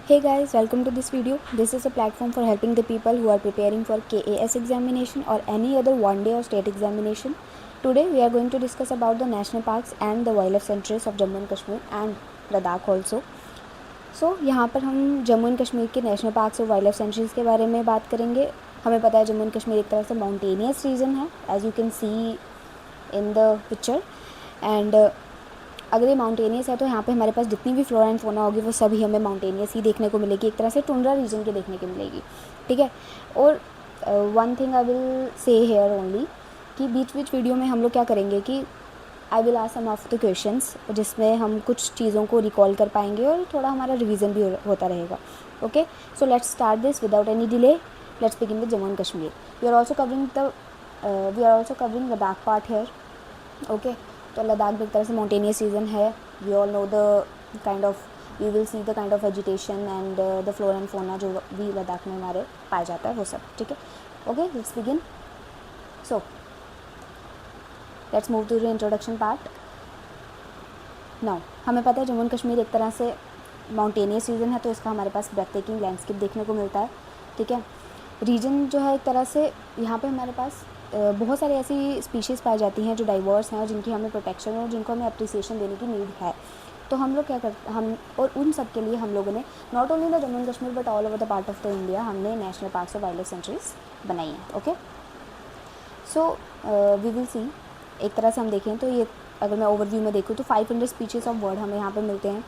Hey guys, welcome to this video. This is a platform for helping the people who are preparing for KAS examination or any other one day or state examination. Today we are going to discuss about the national parks and the wildlife sanctuaries of Jammu and Kashmir and Ladakh also. So यहाँ पर हम Jammu and Kashmir के national parks और wild life centuries के बारे में बात करेंगे। हमें पता है जम्मू एंड कश्मीर एक तरह से माउंटेनियस रीजन है, as you can see in the picture. And अगर ये माउंटेनियस है तो यहाँ पे हमारे पास जितनी भी फ्लोरा एंड फोना होगी वो सभी हमें माउंटेनियस ही देखने को मिलेगी, एक तरह से टुंड्रा रीजन के देखने को मिलेगी, ठीक है। और one thing I will say here only कि बीच बीच वीडियो में हम लोग क्या करेंगे कि I will ask some of the questions जिसमें हम कुछ चीज़ों को रिकॉल कर पाएंगे और थोड़ा हमारा रिवीजन भी होता रहेगा। Okay, so let's start this without any delay. Let's begin with Jammu and Kashmir. We are also covering Ladakh part here. Okay, तो लद्दाख भी एक तरह से माउंटेनियस रीजन है। We all know the kind of we will see the kind of vegetation and the flora and fauna जो भी लद्दाख में हमारे पाया जाता है वो सब, ठीक है। Okay, let's begin. So let's move to the introduction part. Now हमें पता है जम्मू एंड कश्मीर एक तरह से माउंटेनियस रीजन है, तो इसका हमारे पास ब्रेथटेकिंग लैंडस्केप देखने को मिलता है, ठीक है। रीजन जो है एक तरह से यहाँ पे हमारे पास बहुत सारी ऐसी स्पीशीज़ पाई जाती हैं जो डाइवर्स हैं और जिनकी हमें प्रोटेक्शन और जिनको हमें अप्रिसिएशन देने की नीड है। तो हम लोग क्या करते हम और उन सब के लिए हम लोगों ने not only the Jammu and Kashmir but all over the part of the India हमने नेशनल पार्क्स और वाइल्ड लाइफ सेंचुरीज बनाई हैं। Okay, so we will see. एक तरह से हम देखें तो ये अगर मैं ओवरव्यू में देखूँ तो 500 स्पीशीज़ ऑफ बर्ड हमें यहाँ पे मिलते हैं,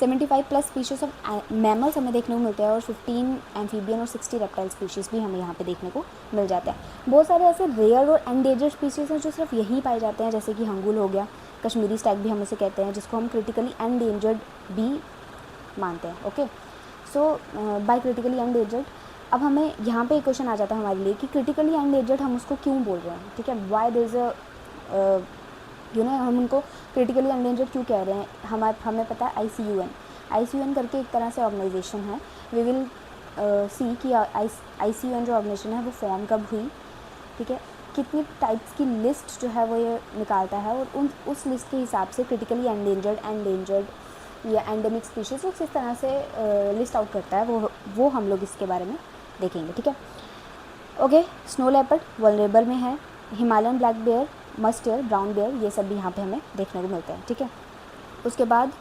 75 प्लस स्पीशीज़ ऑफ मैमल्स हमें देखने को मिलते हैं और 15 एम्फीबियन और 60 रेप्टाइल स्पीशीज़ भी हमें यहाँ पे देखने को मिल जाते हैं। बहुत सारे ऐसे रेयर और एंडेंजर्ड स्पीशीज़ हैं जो सिर्फ यहीं पाए जाते हैं, जैसे कि हंगुल हो गया, कश्मीरी स्टैग भी हम उसे कहते हैं, जिसको हम क्रिटिकली एंडेंजर्ड भी मानते हैं। ओके, सो बाय क्रिटिकली एंडेंजर्ड अब हमें यहाँ पे एक क्वेश्चन आ जाता है हमारे लिए कि क्रिटिकली एंडेंजर्ड हम उसको क्यों बोल रहे हैं, ठीक है। वाई देयर इज़ अ हम उनको क्रिटिकली एंडेंजर्ड क्यों कह रहे हैं। हमें पता है ICUN करके एक तरह से ऑर्गेनाइजेशन है। वी विल सी कि ICUN जो ऑर्गेनाइजेशन है वो फॉर्म कब हुई, ठीक है, कितनी टाइप्स की लिस्ट जो है वो ये निकालता है और उस लिस्ट के हिसाब से क्रिटिकली एंडेंजर्ड या एंडेमिक स्पीशीज़ किस तरह से लिस्ट आउट करता है वो हम लोग इसके बारे में देखेंगे, ठीक है। ओके, स्नो लेपर्ड वल्नरेबल में है, Himalayan black bear, musk deer, brown bear, ये सब भी यहाँ पे हमें देखने को मिलते हैं, ठीक है। उसके बाद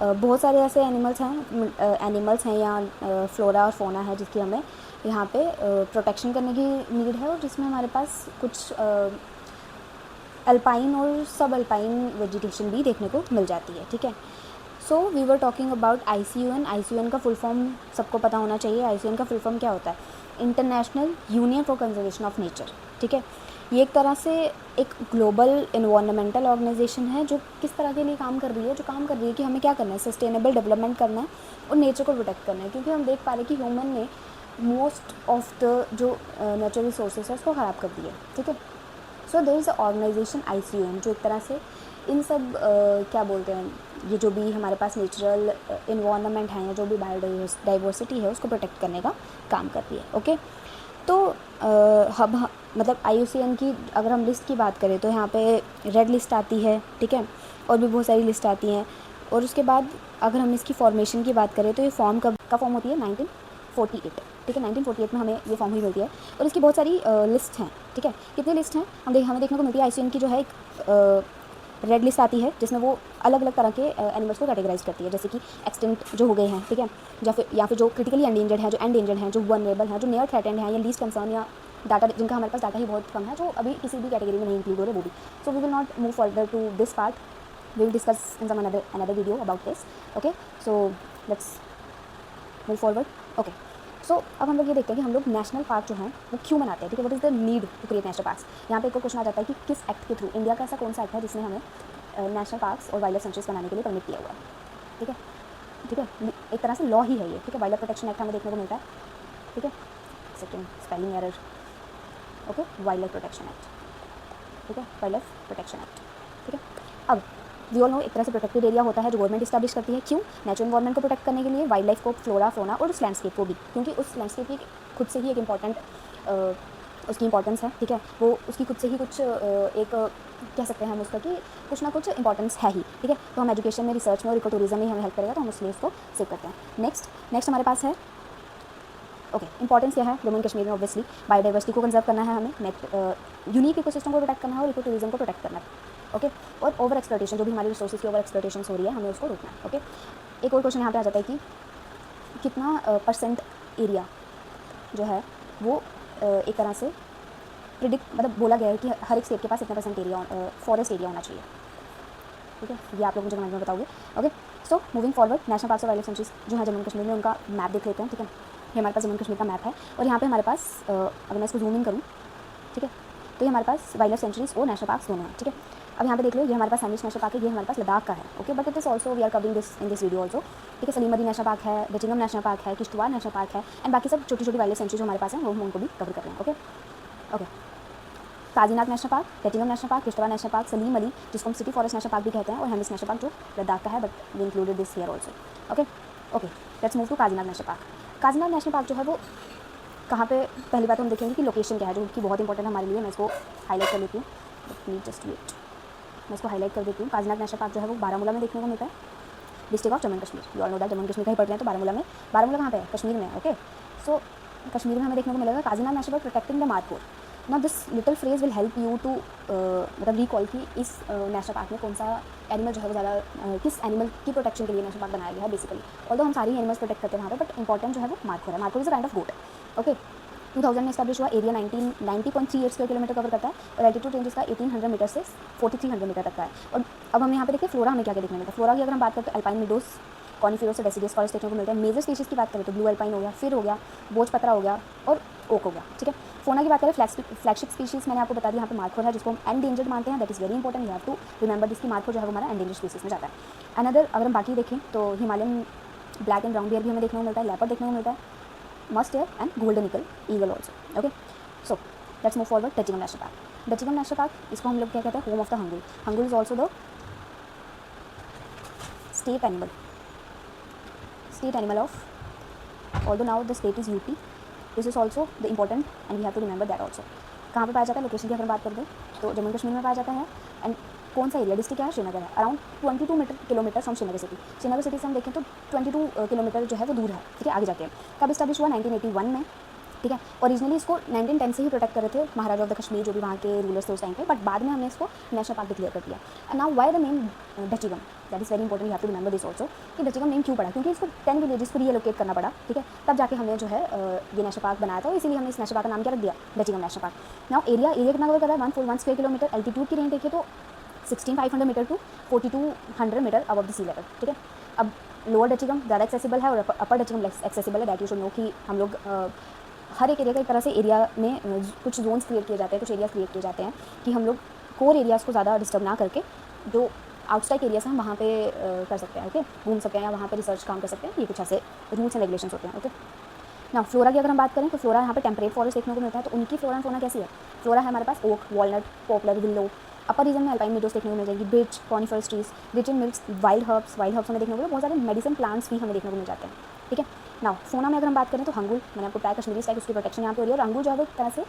बहुत सारे ऐसे एनिमल्स हैं या फ्लोरा और फोना है जिसकी हमें यहाँ पे प्रोटेक्शन करने की नीड है और जिसमें हमारे पास कुछ अल्पाइन और सब अल्पाइन वेजिटेशन भी देखने को मिल जाती है, ठीक है। So we were talking about ICUN का फुल फॉर्म सबको पता होना चाहिए। ICUN का फुल फॉर्म क्या होता है? International union for conservation of nature, ठीक है। ये एक तरह से एक ग्लोबल इन्वायरमेंटल ऑर्गेनाइजेशन है जो किस तरह के लिए काम कर रही है कि हमें क्या करना है, सस्टेनेबल डेवलपमेंट करना है और नेचर को प्रोटेक्ट करना है, क्योंकि हम देख पा रहे हैं कि ह्यूमन ने मोस्ट ऑफ द जो नेचुरल रिसोर्सेज है उसको ख़राब कर दिया, ठीक है। So there is a organization ICUN जो एक तरह से इन सब क्या बोलते हैं, ये जो भी हमारे पास नेचुरल इन्वायरमेंट है या जो भी बायोडाइवर्सिटी है उसको प्रोटेक्ट करने का काम कर रही है। ओके, तो मतलब IUCN की अगर हम लिस्ट की बात करें तो यहाँ पे रेड लिस्ट आती है, ठीक है, और भी बहुत सारी लिस्ट आती हैं। और उसके बाद अगर हम इसकी फॉर्मेशन की बात करें तो ये फॉर्म कब का फॉर्म होती है 1948, ठीक है। 1948 में हमें ये फॉर्म हुई मिलती है और इसकी बहुत सारी लिस्ट हैं, ठीक है। कितनी लिस्ट हैं हमें देखने को मिलती है। ICUN की जो है एक रेड लिस्ट आती है जिसमें वो अलग अलग तरह के एनिमल्स को कैटेगराइज करती है, जैसे कि एक्सटेंट जो हो गए हैं, ठीक है, या फिर जो क्रिटिकली एंडेंजर्ड हैं, जो एंडेंजर्ड हैं, जो वनरेबल हैं, जो नियर थ्रेटेंड हैं या लीस्ट कंसर्न या डाटा जिनका हमारे पास डाटा ही बहुत कम है, जो अभी किसी भी कैटेगरी में नहीं इंक्लूड हो रहे वो भी। So we will not move further to this part, we will discuss in some another video about this. Okay, so let's move forward. Okay, so अब हम लोग ये देखते हैं कि हम लोग नेशनल पार्क जो हैं वो क्यों बनाते हैं, ठीक है। What is the need to create national parks. यहाँ पे एक क्वेश्चन आ जाता है कि किस एक्ट के थ्रू, इंडिया का ऐसा कौन सा एक्ट है जिसने हमें नेशनल पार्क्स और वाइल्ड लाइफ सेंचुरीज बनाने के लिए परमिट किया हुआ है, ठीक है, ठीक है। एक तरह से लॉ ही है ये, ठीक है। वाइल्ड लाइफ प्रोटेक्शन एक्ट हमें देखने को मिलता है, ठीक है। Second spelling error, okay, wild life protection act, ठीक है, वाइल्ड लाइफ प्रोटेक्शन एक्ट, ठीक है। अब वी ऑल नो एक तरह से प्रोटेक्टेड एरिया होता है जो गवर्नमेंट इस्टेब्लिश करती है, क्यों? नेचुरल एनवायरनमेंट को प्रोटेक्ट करने के लिए, वाइल्ड लाइफ को, फ्लोरा फोना और उस लैंडस्केप को भी, क्योंकि उस लैंडस्केप की खुद से ही एक इम्पॉर्टेंट उसकी इंपॉर्टेंस है, ठीक है। वो उसकी खुद से ही कुछ एक कह सकते हैं हम उसका कि कुछ ना कुछ इंपॉर्टेंस है ही, ठीक है। तो हम एजुकेशन में, रिसर्च में और इको टूरिज्म में हमें हेल्प करेगा, तो हम इसलिए इसको सेव करते हैं। नेक्स्ट हमारे पास है ओके इंपॉर्टेंस क्या है जम्मू एंड कश्मीर में, ऑब्वियसली बायोडाइवर्सिटी को कंजर्व करना है हमें, यूनिक इकोसिस्टम को प्रोटेक्ट करना है और इको टूरिज्म को प्रोटेक्ट करना है। ओके, और ओवर एक्सप्लॉयटेशन, जो भी हमारी रिसोर्सेज की ओवर एक्सप्लॉयटेशन हो रही है, हमें उसको रोकना है। ओके, एक और क्वेश्चन यहाँ पे आ जाता है कि कितना परसेंट एरिया जो है वो एक तरह से प्रिडिक्ट, मतलब बोला गया है कि हर एक स्टेट के पास इतना परसेंट एरिया फॉरेस्ट एरिया होना चाहिए। ठीक है, ये आप लोग मुझे कमेंट में बताओगे। Okay, so moving forward, national parks और वाइल्ड लाइफ सेंचुरीज जो है जम्मू कश्मीर में, उनका मैप देख लेते हैं। ठीक है, ये हमारे पास जम्मू कश्मीर का मैप है और यहाँ पे हमारे पास अगर मैं इसको जूम इन करूँ, ठीक है, तो ये हमारे पास वाइल्ड लाइफ सेंचुरीज और नेशनल पार्क्स दोनों हैं। ठीक है, अब यहाँ पे देख लो, ये हमारे पास सैंडविच नेशनल पार्क है, ये हमारे पास लद्दाख का है। Okay, but it is also we are covering this in this video also. ठीक है, सलीम अली नेशनल पार्क है, डचिंगम नेशनल पार्क है, किश्तवाड़ नेशनल पार्क है, एंड बाकी सब छोटी छोटी वाइल्ड लाइफ सेंचुरी जो हमारे पास है वो हम उनको भी कवर कर रहे हैं। Okay okay, Kazinag national park, Dachigam national park, Kishtwar national park, Salim Ali जिसको हम सिटी फॉरेस्ट नेशनल पार्क भी कहते हैं, और हेमिस नेशनल पार्क जो लद्दाख का है, but we included this here also. Okay okay, let's move to Kazinag national park. Kazinag national park जो है वो कहाँ पे, पहली बात हम देखेंगे कि लोकेशन क्या है, जो कि बहुत इंपॉर्टेंट है हमारे लिए। मैं इसको हाईलाइट कर लेती हूँ, प्लीज जस्ट वेट, मैं इसको हाईलाइट कर देती हूँ। काजीनाग नेशनल पार्क जो है वो बारामूला में देखने को मिलता है, district of Jammu and Kashmir. You all know that Jammu and Kashmir का ही पढ़ रहे हैं, तो बारामूला में, बारामूला कहाँ पे है, कश्मीर में। ओके, सो कश्मीर में हमें देखने को मिलेगा Kazinag national park protecting the markhor. Now this little phrase will help you to मतलब रिकॉल कि इस नेशनल पार्क में कौन सा एनिमल जो है वो ज़्यादा किस एनिमल की प्रोटेक्शन के लिए नेशनल पार्क बनाया गया है बेसिकली। ऑल्दो हम सारी एनिमल्स प्रोटेक्ट करते हैं वहाँ पे, बट इंपॉर्टेंट जो है वो मारपुर है। Markhor is a kind of goat. Okay, 2000 में इस्टेब्लिश हुआ, एरिया 90.38 स्क्वायर किलोमीटर कवर करता है, और एल्टीट्यूड रेंज इसका 1800 मीटर से 4300 मीटर तक का है। और अब हम यहाँ पे देखिए फ्लोरा हमें क्या क्या देखने मिलता है। फ्लोरा की अगर हम बात करें तो अल्पाइन मीडोस, कॉनिफेरस और डेसिडियस फॉरेस्ट देखने को मिलता है। मेजर स्पीशीज़ की बात करें तो ब्लू अल्पाइन हो गया, फिर हो गया, भोजपत्रा हो गया और ओक हो गया। ठीक है, फोना की बात करें, फ्लैगशिप स्पीशीज़ मैंने आपको बता दिया, यहाँ पे मार्कोर है जिसको हम एंडेंजर्ड मानते हैं। That is very important, you have to remember this की मार्कोर जो है हमारा एंडेंजर्ड स्पीशीज़ में जाता है। अनदर अगर हम बाकी देखें तो Himalayan black and brown bear भी हमें देखने को मिलता है, लेपर्ड देखने को मिलता है, musk deer and golden eagle also. Okay, so let's move forward. Dachigam national park, Dachigam national park इसको हम लोग क्या कहते हैं, home of the hangul. Hangul is also the state animal of, although now the state is UP, this is also the important and we have to remember that also। कहाँ पे पाया जाता है, लोकेशन की अगर बात करते हैं तो जम्मू कश्मीर में पाया जाता है। एंड कौन सा एरिया, डिस्ट्रिक्ट क्या है, श्रीनगर है। Around 22 kilometre from Srinagar city. Srinagar city से हम देखें तो 22 किलोमीटर जो है वो दूर है। ठीक है, आगे जाके कब इस्टेब्लिश हुआ, 1981 में। ठीक है, ओरिजिनली इसको 1910 से ही प्रोटेक्ट कर रहे थे महाराजा ऑफ द कश्मीर, जो भी वहाँ के रूलर्स थे उस टाइम पे, बट बाद में हमने इसको नेशनल पार्क डिक्लेयर कर दिया। And now why the name Dachigam, that is very important, you have to remember this also कि डचिगम नेम क्यों पड़ा, क्योंकि इसको 10 विलेजेस को रीएलोकेट करना पड़ा। ठीक है, तब जाके हमने जो है ये नेशनल पार्क बनाया था, और इसीलिए हमने इस नेशनल पार्क का नाम क्या रख दिया, Dachigam national park. Now area कितना कवर कर रहा है, 141 स्क्वायर किलोमीटर। एल्टीट्यूड की रेंज देखिए तो 16,500 meter to 4,200 meter above the sea level. ठीक है, अब लोअर डचिगम ज़्यादा एक्सेसिबल है और अपर डचिगम लेस एक्सेसिबल है। दैट यू शुड नो कि हम लोग हर एक एरिया का एक तरह से एरिया में कुछ जोन्स क्रिएट किए जाते हैं, कुछ एरियाज़ क्रिएट किए जाते हैं कि हम लोग कोर एरियाज़ को ज़्यादा डिस्टर्ब ना करके जो आउटसाइड एरियाज़ हैं हम वहाँ पे कर सकते हैं। ओके, घूम सकते हैं या वहाँ पे रिसर्च काम कर सकते हैं। ये कुछ ऐसे रूल्स एंड रेगुलेशंस होते हैं। ओके, ना फ्लोरा की अगर हम बात करें तो फ्लोरा यहाँ पे टेम्परेट फॉरेस्ट देखने को मिलता है। तो उनकी फ्लोरा एंड फोना कैसी है, फ्लोरा है हमारे पास ओक, वॉलनट, पॉपुलर, विल्लो। अपर रीजन में अल्पाइन मीडोस देखने को मिल जाएगी, bridge, coniferous trees, rich in milks, wild herbs हमें देखने को मिले, बहुत सारे मेडिसिन प्लांट्स भी हमें देखने को मिल जाते हैं। ठीक है, नाउ फोना में अगर हम बात करें तो हंगुल, मैंने आपको बताया कश्मीरी स्टाइल, उसकी प्रोटेक्शन यहाँ पे हो रही है, और हंगुल जो है वो एक तरह से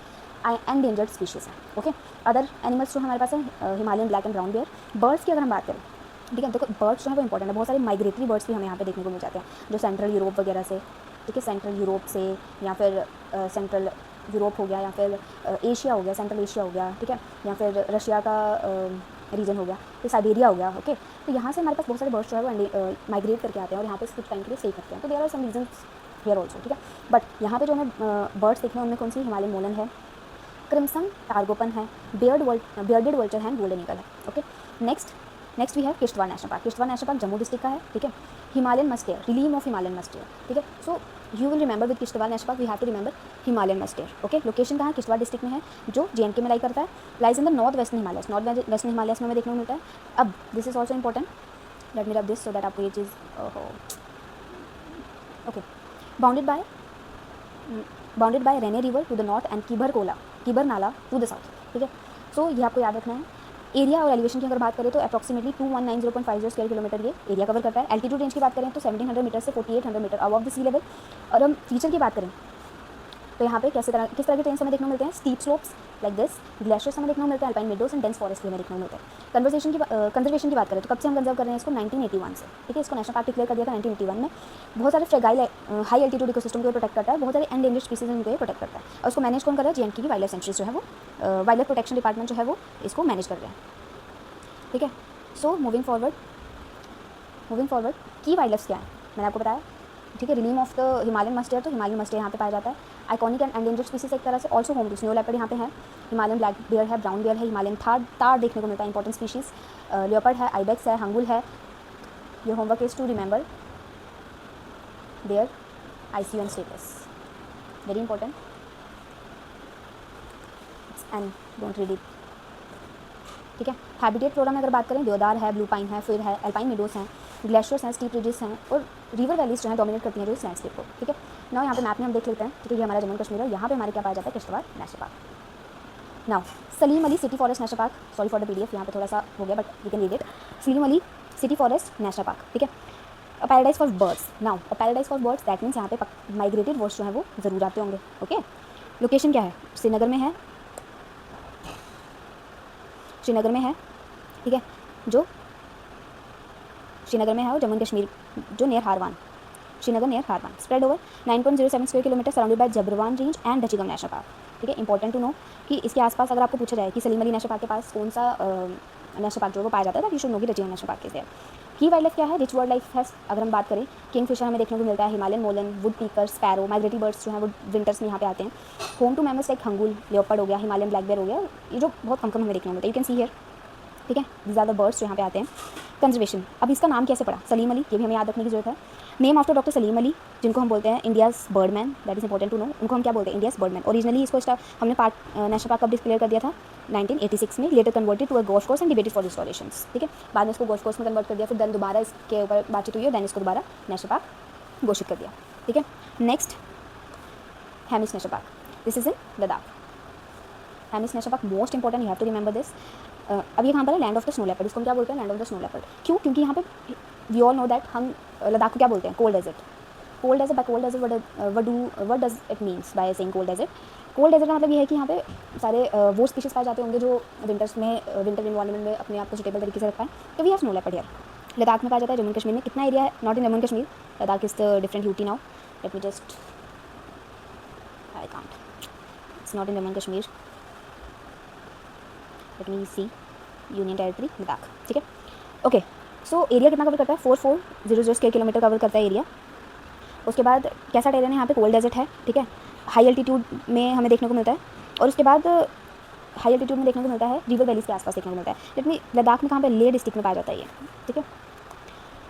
एंडेंजर्ड स्पीशीज़ है। ओके, अदर एनिमल्स जो हमारे पास है Himalayan black and brown bear. Birds की अगर हम बात करें, ठीक है, देखो बर्ड्स जो है वो इंपॉर्टेंट है, बहुत सारे माइग्रेटरी बर्ड्स भी हमें यहाँ पे देखने को मिल जाते हैं, जो सेंट्रल यूरोप वगैरह से, ठीक है, सेंट्रल यूरोप से या फिर सेंट्रल यूरोप हो गया या फिर एशिया हो गया, सेंट्रल एशिया हो गया, ठीक है, या फिर रशिया का रीजन हो गया, फिर साइबेरिया हो गया। ओके, तो यहाँ से हमारे पास बहुत सारे बर्ड्स जो है वो माइग्रेट करके आते हैं और यहाँ पे कुछ टाइम के लिए स्टे करते हैं। तो there are some region here also. ठीक है, बट यहाँ पे जो हमें बर्ड्स देखने हैं उनमें कौन सी, हिमालयन मोलन है, क्रिम्सन टारगोपन है, बियर्डेड वल्चर है, गोल्डन ईगल है। ओके, नेक्स्ट वी है Kishtwar national park. Kishtwar national park Jammu district का है। ठीक है, Himalayan musk deer, realm of Himalayan musk deer. ठीक है, so you will remember with Kishtwar national park we have to remember Himalayan musk deer. Okay, location कहाँ है, किश्तवाड़ डिस्ट्रिक्ट में है, जो JNK में लाई करता है, lies in the north western Himalayas. North western Himalayas में हमें देखने को मिलता है। अब this is also important, let me rub this so that आपको ये चीज़ okay, bounded by Rinnay river to the north and Kibar Nala to the south. ठीक है, सो ये आपको याद रखना है। एरिया और एलिवेशन की अगर बात करें तो अप्रॉक्सीमेटली 2190.50 स्क्वायर किलोमीटर ये एरिया कवर करता है। एल्टीट्यूड रेंज की बात करें तो 1700 मीटर से 4800 meter above the sea level. और हम फीचर की बात करें तो यहाँ पे किस तरह के ट्रेन्स हमें देखने को मिलते हैं, steep slopes like this, glaciers हमें देखने को मिलते हैं, alpine meadows and dense forest भी हमें देखने को मिलते हैं। कंजर्वेशन की बात करें तो कब से हम कंजर्व कर रहे हैं इसको, 1981 से, ठीक है। इसको नेशनल पार्क डिक्लेयर कर दिया था 1981 में। बहुत सारे फ्रेगाइल हाई एल्टीट्यूड इकोसिस्टम को प्रोटेक्ट करता है, बहुत सारे एंडेंजर्ड स्पीसीज उनको ये प्रोटेक्ट करता है, और उसको मैनेज कौन कर रहा है, JNK की वाइल्ड लाइफ सेंचुरीज जो है वो वाइल्ड लाइफ प्रोटेक्शन डिपार्टमेंट जो है वो इसको मैनेज कर रहे हैं, ठीक है। सो मूविंग फॉरवर्ड की वाइल्ड लाइफ क्या है मैंने आपको बताया, ठीक है। रिलीम ऑफ द हिमालयन मस्टेयर, तो हिमालयन मस्टेयर यहाँ पे पाया जाता है। आइकॉनिक एंड एंडेंजर्ड स्पीसीज एक तरह से, also home to snow leopard यहाँ पे है, हिमालयन ब्लैक बियर है, ब्राउन बियर है, हिमालयन तार देखने को मिलता है, इंपॉर्टेंट स्पीशीज़, लियोपर्ड है, आइबेक्स है, हंगुल है। Your homework is to remember their ICUN status, very important, and don't read it, ठीक है। हैबिटेट फ्लोरा में अगर बात करें, देवदार है, ब्लू पाइन है, फिर है, अल्पाइन मेडोस हैं, ग्लेशियर्स हैं, स्टीप रिजेस हैं, और रिवर वैलीज जो है डोमिनेट करती हैं जो इस लैंडस्केप को, ठीक है ना। यहाँ पे मैप में हम देख लेते हैं, ठीक है, ये हमारा जम्मू कश्मीर है, यहाँ पे हमारे क्या पाया जाता है, Kishtwar national park. Now Salim Ali city forest national park, sorry for the PDF, यहाँ पे थोड़ा सा हो गया but you can read it, Salim Ali city forest national park, ठीक है। A paradise for birds, now a paradise for birds that means यहाँ पे माइग्रेटेड बर्ड्स जो है वो ज़रूर आते होंगे, ओके। लोकेशन क्या है, श्रीनगर में है, ठीक है, जो श्रीनगर में है, और जम्मू एंड कश्मीर जो near Harwan, Srinagar near Harwan, spread over 9.07 square kilometer, surrounded by Zabarwan range and Dachigam national park, ठीक है। इंपॉर्टेंट टू नो कि इसके आसपास अगर आपको पूछा जाए कि सलीम अली नेशनल पार्क के पास कौन सा नेशनल पार्क जो वो पाया जाता है, यू शुड नो कि डचीगम नेशनल पार्क के देयर। की वाइल्ड लाइफ क्या है, रिच वर्ल्ड लाइफ है, अगर हम बात करें, किंग फिशर हमें देखने को मिलता है, हिमालयन मोलन, woodpecker, sparrow, migratory birds जो हैं वो विंटर्स में यहाँ पे आते हैं। Home to mammals like hangul, leopard हो गया, हिमालयन ब्लैक बेयर हो गया, ये जो बहुत कम हमें देखने को मिलता है, यू कैन सी हियर, ठीक है। दीज आर द बर्ड्स जो यहाँ पे आते हैं। कंजर्वेशन, अब इसका नाम कैसे पड़ा, सलीम अली, ये भी हमें याद रखने की जरूरत है। Name after doctor Salim Ali, जिनको हम बोलते हैं India's birdman, that is important to know, उनको हम क्या बोलते हैं, इंडियाज़ बर्डमैन। ओरिजिनली इसको हमने नेशनल पार्क कब डिक्लेयर कर दिया था, 1986 में, later converted to a golf course and debated for restorations, ठीक है। बाद में इसको गोल्फ कोर्स में कन्वर्ट कर दिया, फिर देन दोबारा इसके ऊपर बातचीत हुई और देन इसको दोबारा नेशनल पार्क घोषित कर दिया, ठीक है। Next Hemis national park, this is in Ladakh. Hemis national park most important, you have to remember this. अब ये कहाँ पर है, land of the snow leopard, इसको हम क्या बोलते हैं, land of the snow leopard. क्यों, क्योंकि यहाँ पे वी ऑल नो दैट, हम लद्दाख को क्या बोलते हैं, cold desert. Cold desert, by cold desert what does it means by saying cold desert. Cold desert का मतलब ये है कि यहाँ पे सारे वो स्पीशीज पाए जाते होंगे जो विंटर्स में विंटर इन्वायरमेंट में अपने आप को सुटेबल तरीके से रख पाएँ, तो we have snow leopard here. Ladakh में पाया जाता है, जम्मू कश्मीर में। कितना एरिया है, not in Jammu Kashmir, Ladakh is the different UT now, let me just, I can't, it's not in Jammu Kashmir, let me see, union territory Ladakh, ठीक है, ओके। सो एरिया कितना कवर करता है, 4400 स्क्वायर किलोमीटर कवर करता है एरिया। उसके बाद कैसा टेरेन है यहाँ पे, कोल्ड डेजर्ट है, ठीक है, हाई एल्टीट्यूड में हमें देखने को मिलता है, और उसके बाद हाई एल्टीट्यूड में देखने को मिलता है, रिवर वैलीज के आसपास देखने को मिलता है। लेट मी, लद्दाख में कहाँ पे, लेह डिस्ट्रिक्ट में पाया जाता है ये, ठीक है।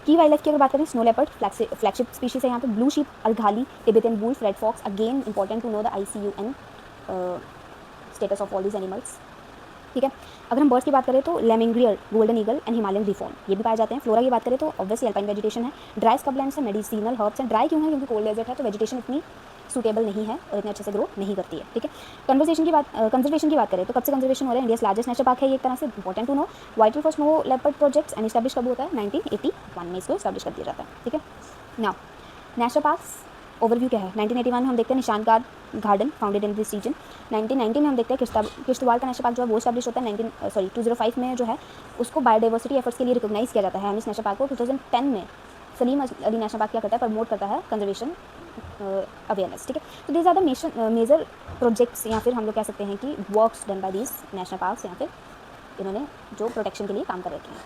की वाइल्ड लाइफ की अगर बात करें, स्नो लेपर्ड फ्लैगशिप स्पीशीज है यहाँ पे, blue sheep, argali, Tibetan wolf, red fox, again important to know the ICUN status of all these animals, ठीक है। अगर हम बर्ड्स की बात करें तो lammergeier, golden eagle and Himalayan griffon, ये भी पाए जाते हैं। फ्लोरा की बात करें तो ऑब्वियसली अल्पाइन वेजिटेशन है, ड्राई स्कबलैंड्स है, मेडिसिनल हर्ब्स हैं। ड्राई क्यों है, क्योंकि कोल्ड डेजर्ट है तो वेजिटेशन इतनी सूटेबल नहीं है और इतने अच्छे से ग्रो नहीं करती है, ठीक है। कंजर्वेशन की बात करें तो कब से कंजर्वेशन हो रहा है, इंडिया लार्जेस्ट नेशनल पार्क है ये, एक तरह से important to know. Vital for snow leopard projects and establish कब होता है, 1981 में इसको इस्टेब्लिश कर दिया जाता है, ठीक है। नाउ नेशनल पार्क्स ओवरव्यू क्या है, 1981 में हम देखते हैं Nishat garden founded in this region. 1990 में हम देखते हैं किश्तवाड़ का नेशनल पार्क जो है वो स्टैब्लिश होता है। 2005 में जो है उसको बायोडाइवर्सिटी एफर्ट्स के लिए रिकॉग्नाइज किया जाता है हेमिस नेशनल पार्क को। 2010 में सलीम अली नेशनल पार्क क्या करता है, प्रमोट करता है कंजर्वेशन अवेयरनेस, ठीक है। तो these are the major projects, या फिर हम लोग कह सकते हैं कि works done by these national parks, या फिर इन्होंने जो प्रोटेक्शन के लिए काम कर रखे हैं।